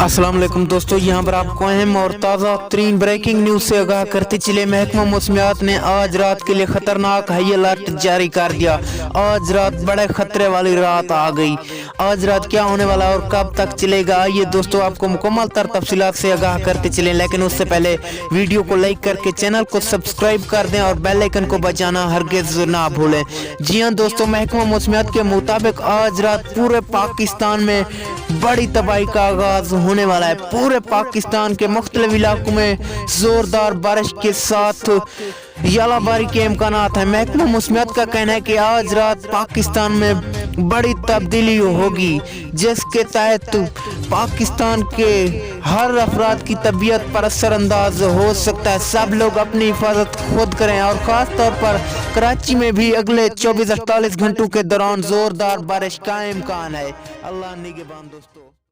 अस्सलाम वालेकुम दोस्तों, यहाँ पर आपको अहम और ताज़ा तरीन ब्रेकिंग न्यूज़ से आगाह करते चले। महकमा मौसमियात ने आज रात के लिए खतरनाक हाई अलर्ट जारी कर दिया। आज रात बड़े खतरे वाली रात आ गई। आज रात क्या होने वाला और कब तक चलेगा, आइए दोस्तों आपको मुकम्मल तफसीलात से आगाह करते चले। लेकिन उससे पहले वीडियो को लाइक करके चैनल को सब्सक्राइब कर दें और बेल आइकन को बजाना हरगिज़ ना भूलें। जी हाँ दोस्तों, महकमा मौसमियात के मुताबिक आज रात पूरे पाकिस्तान में बड़ी तबाही का आगाज होने वाला है। पूरे पाकिस्तान के मुख्तलिफ इलाकों में जोरदार बारिश के साथ यालाबारी के इम्कानात है। महकमा मौसमियात का कहना है कि आज रात पाकिस्तान में बड़ी तब्दीली होगी, जिसके तहत पाकिस्तान के हर अफराद की तबीयत पर असरअंदाज हो सकता है। सब लोग अपनी हिफाजत खुद करें और ख़ास तौर पर कराची में भी अगले 24-48 घंटों के दौरान जोरदार बारिश का इम्कान है। अल्लाह निगहबान दोस्तों।